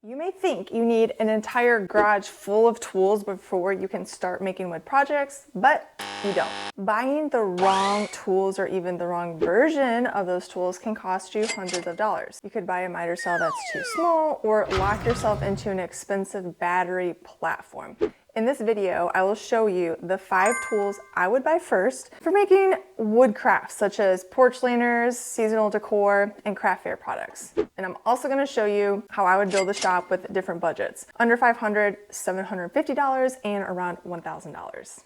You may think you need an entire garage full of tools before you can start making wood projects, but you don't. Buying the wrong tools or even the wrong version of those tools can cost you hundreds of dollars. You could buy a miter saw that's too small or lock yourself into an expensive battery platform. In this video, I will show you the 5 tools I would buy first for making wood crafts, such as porch laners, seasonal decor, and craft fair products. And I'm also gonna show you how I would build a shop with different budgets, under $500, $750, and around $1,000.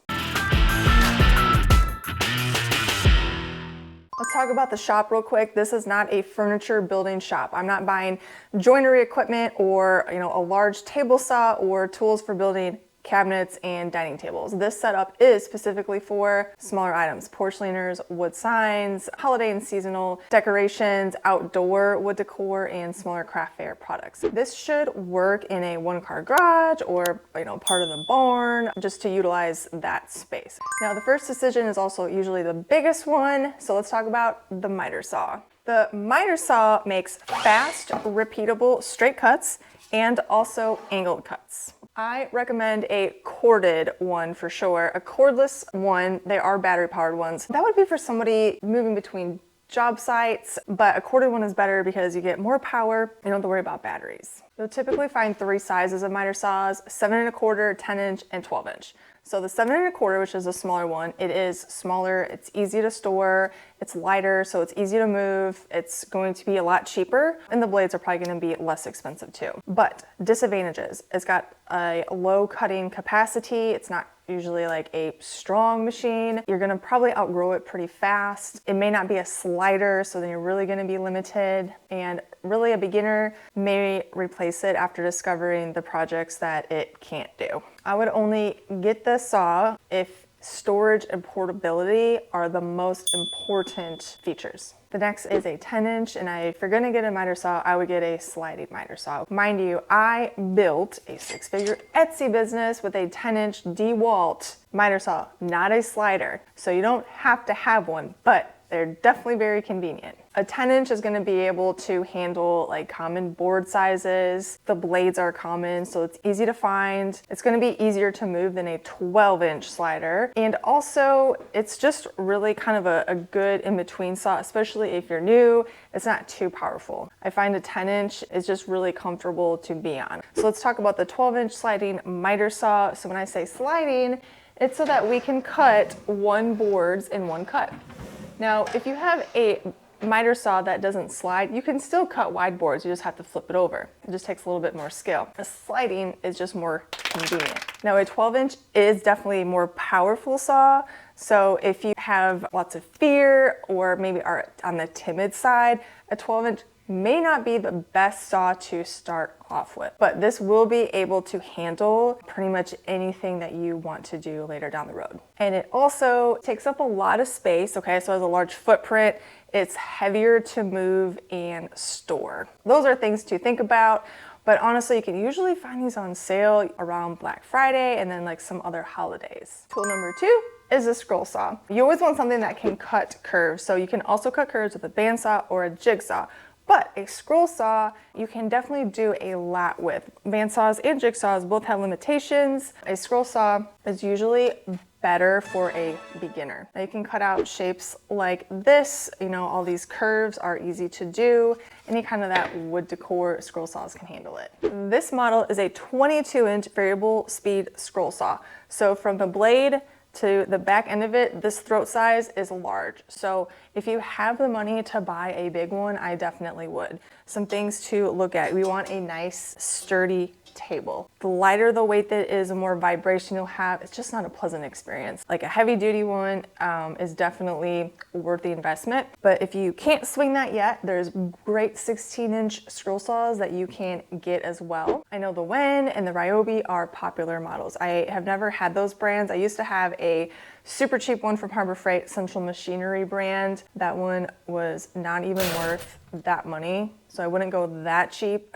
Let's talk about the shop real quick. This is not a furniture building shop. I'm not buying joinery equipment or a large table saw or tools for building cabinets and dining tables. This setup is specifically for smaller items, porch laners, wood signs, holiday and seasonal decorations, outdoor wood decor, and smaller craft fair products. This should work in a one-car garage or part of the barn, just to utilize that space. Now, the first decision is also usually the biggest one, so let's talk about the miter saw. The miter saw makes fast, repeatable straight cuts and also angled cuts. I recommend a corded one for sure. A cordless one, they are battery powered ones. That would be for somebody moving between job sites, but a corded one is better because you get more power. You don't have to worry about batteries. You'll typically find 3 sizes of miter saws: 7 1/4, 10-inch, and 12-inch. So the 7 1/4, which is a smaller one, it is smaller, it's easy to store, it's lighter, so it's easy to move, it's going to be a lot cheaper, and the blades are probably going to be less expensive too. But disadvantages: it's got a low cutting capacity, it's not usually like a strong machine. You're gonna probably outgrow it pretty fast. It may not be a slider, so then you're really gonna be limited. And really a beginner may replace it after discovering the projects that it can't do. I would only get the saw if storage and portability are the most important features. The next is a 10-inch, and if you're gonna get a miter saw, I would get a sliding miter saw. Mind you, I built a 6-figure Etsy business with a 10-inch DeWalt miter saw, not a slider. So you don't have to have one, but they're definitely very convenient. A 10-inch is gonna be able to handle like common board sizes. The blades are common, so it's easy to find. It's gonna be easier to move than a 12-inch slider. And also, it's just really kind of a good in-between saw, especially if you're new. It's not too powerful. I find a 10-inch is just really comfortable to be on. So let's talk about the 12-inch sliding miter saw. So when I say sliding, it's so that we can cut 1 boards in 1 cut. Now, if you have a miter saw that doesn't slide, you can still cut wide boards, you just have to flip it over. It just takes a little bit more skill. The sliding is just more convenient. Now, a 12-inch is definitely a more powerful saw, so if you have lots of fear or maybe are on the timid side, a 12-inch may not be the best saw to start off with, but this will be able to handle pretty much anything that you want to do later down the road. And it also takes up a lot of space, okay? So it has a large footprint, it's heavier to move and store. Those are things to think about, but honestly, you can usually find these on sale around Black Friday and then like some other holidays. Tool number 2 is a scroll saw. You always want something that can cut curves, so you can also cut curves with a bandsaw or a jigsaw. But a scroll saw, you can definitely do a lot with. Bandsaws and jigsaws both have limitations. A scroll saw is usually better for a beginner. Now you can cut out shapes like this. All these curves are easy to do. Any kind of that wood decor, scroll saws can handle it. This model is a 22-inch variable speed scroll saw. So from the blade to the back end of it, this throat size is large. So if you have the money to buy a big one, I definitely would. Some things to look at: we want a nice, sturdy table. The lighter the weight that is, the more vibration you'll have. It's just not a pleasant experience. Like a heavy duty one is definitely worth the investment. But if you can't swing that yet, there's great 16-inch scroll saws that you can get as well. I know the Wen and the Ryobi are popular models. I have never had those brands. I used to have a super cheap one from Harbor Freight, Central Machinery brand. That one was not even worth that money, so I wouldn't go that cheap.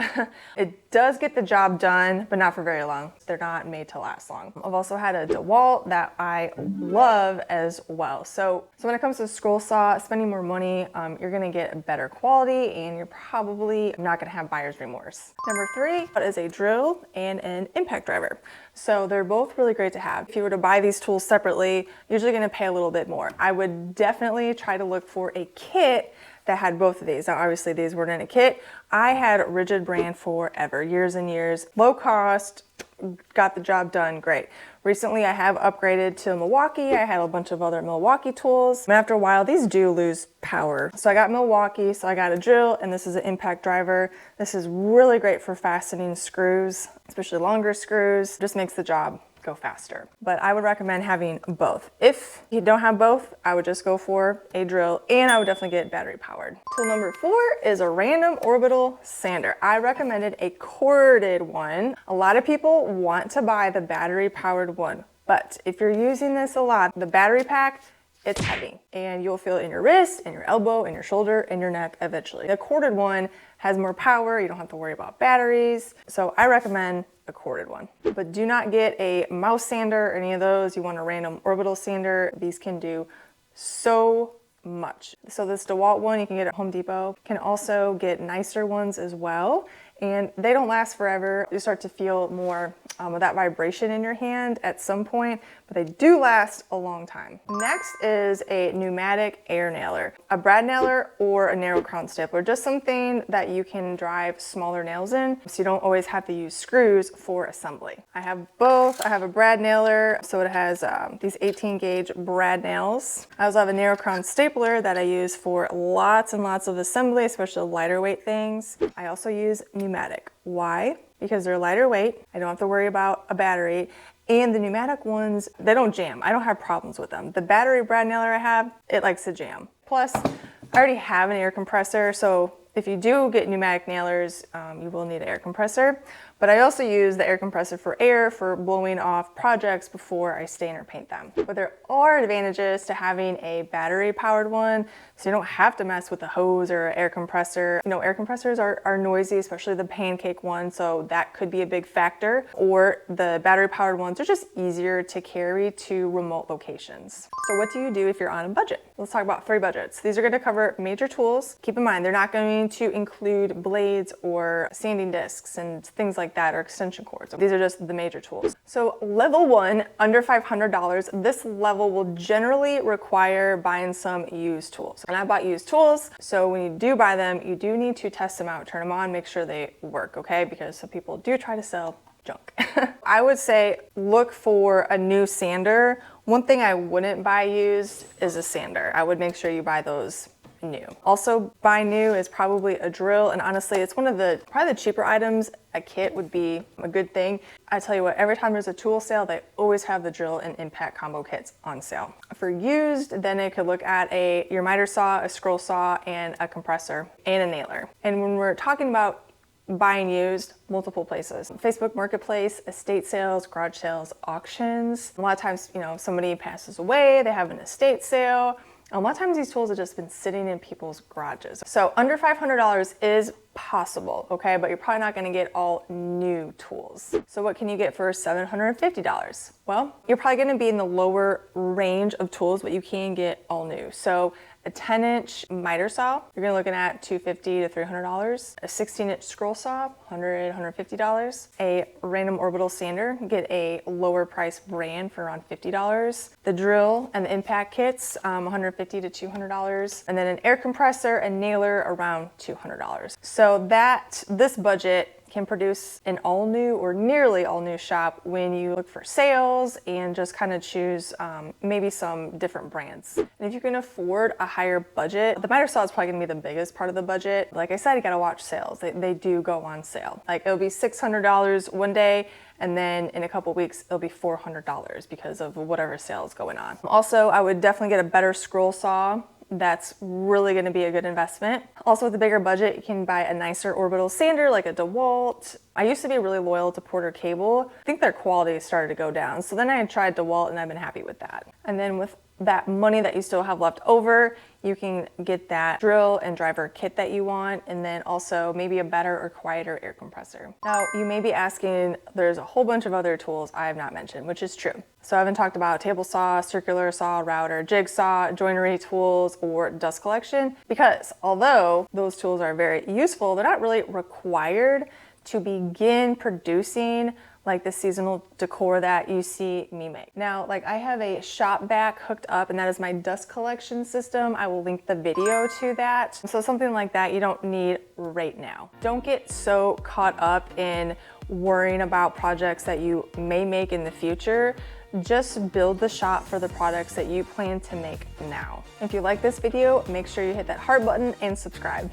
It does get the job done, but not for very long. They're not made to last long. I've also had a DeWalt that I love as well. So when it comes to scroll saw, spending more money, you're gonna get a better quality and you're probably not gonna have buyer's remorse. Number 3 is a drill and an impact driver. So they're both really great to have. If you were to buy these tools separately, you're usually gonna pay a little bit more. I would definitely try to look for a kit that had both of these. Now, obviously these weren't in a kit. I had Rigid brand forever, years and years. Low cost, got the job done, great. Recently I have upgraded to Milwaukee. I had a bunch of other Milwaukee tools. And after a while, these do lose power. So I got Milwaukee, so I got a drill, and this is an impact driver. This is really great for fastening screws, especially longer screws. Just makes the job go faster. But I would recommend having both. If you don't have both, I would just go for a drill, and I would definitely get battery powered. Tool number 4 is a random orbital sander. I recommended a corded one. A lot of people want to buy the battery powered one, but if you're using this a lot, the battery pack, it's heavy and you'll feel it in your wrist, in your elbow, in your shoulder, in your neck eventually. The corded one has more power. You don't have to worry about batteries. So I recommend a corded one. But do not get a mouse sander or any of those. You want a random orbital sander. These can do so much. So this DeWalt one you can get at Home Depot. You can also get nicer ones as well. And they don't last forever. You start to feel more of that vibration in your hand at some point, but they do last a long time. Next is a pneumatic air nailer, a brad nailer or a narrow crown stapler, just something that you can drive smaller nails in, so you don't always have to use screws for assembly. I have both. I have a brad nailer, so it has these 18 gauge brad nails. I also have a narrow crown stapler that I use for lots and lots of assembly, especially lighter weight things. I also use pneumatic. Why? Because they're lighter weight. I don't have to worry about a battery. And the pneumatic ones, they don't jam. I don't have problems with them. The battery brad nailer I have, it likes to jam. Plus, I already have an air compressor, so if you do get pneumatic nailers, you will need an air compressor. But I also use the air compressor for air for blowing off projects before I stain or paint them. But there are advantages to having a battery powered one, so you don't have to mess with a hose or air compressor. You know, air compressors are noisy, especially the pancake one, so that could be a big factor. Or the battery powered ones are just easier to carry to remote locations. So what do you do if you're on a budget? Let's talk about 3 budgets. These are going to cover major tools. Keep in mind, they're not going to include blades or sanding discs and things like that, or extension cords. These are just the major tools. So level 1, under $500, this level will generally require buying some used tools. And I bought used tools, so when you do buy them, you do need to test them out, turn them on, make sure they work, okay? Because some people do try to sell junk. I would say look for a new sander. One thing I wouldn't buy used is a sander. I would make sure you buy those new. Also, buy new is probably a drill, and honestly, it's one of the probably the cheaper items. A kit would be a good thing. I tell you what, every time there's a tool sale, they always have the drill and impact combo kits on sale. For used, then they could look at your miter saw, a scroll saw, and a compressor, and a nailer. And when we're talking about buying used, multiple places: Facebook Marketplace, estate sales, garage sales, auctions. A lot of times, you know, somebody passes away, they have an estate sale. A lot of times these tools have just been sitting in people's garages. So under $500 is possible, okay? But you're probably not gonna get all new tools. So what can you get for $750? Well, you're probably gonna be in the lower range of tools, but you can get all new. So a 10-inch miter saw, you're gonna looking at $250 to $300. A 16-inch scroll saw, $100, $150. A random orbital sander, you get a lower price brand for around $50. The drill and the impact kits, $150 to $200. And then an air compressor and nailer around $200. So this budget can produce an all new or nearly all new shop when you look for sales and just kind of choose maybe some different brands. And if you can afford a higher budget, the miter saw is probably gonna be the biggest part of the budget. Like I said, you gotta watch sales. They do go on sale. Like it'll be $600 one day, and then in a couple weeks it'll be $400 because of whatever sale is going on. Also, I would definitely get a better scroll saw. That's really going to be a good investment. Also, with a bigger budget, you can buy a nicer orbital sander like a DeWalt, I used to be really loyal to Porter Cable. I think their quality started to go down. So then I tried DeWalt and I've been happy with that. And then with that money that you still have left over, you can get that drill and driver kit that you want, and then also maybe a better or quieter air compressor. Now, you may be asking, there's a whole bunch of other tools I have not mentioned, which is true. So I haven't talked about table saw, circular saw, router, jigsaw, joinery tools, or dust collection, because although those tools are very useful, they're not really required to begin producing like the seasonal decor that you see me make. Now, like I have a shop vac hooked up, and that is my dust collection system. I will link the video to that. So something like that you don't need right now. Don't get so caught up in worrying about projects that you may make in the future. Just build the shop for the products that you plan to make now. If you like this video, make sure you hit that heart button and subscribe.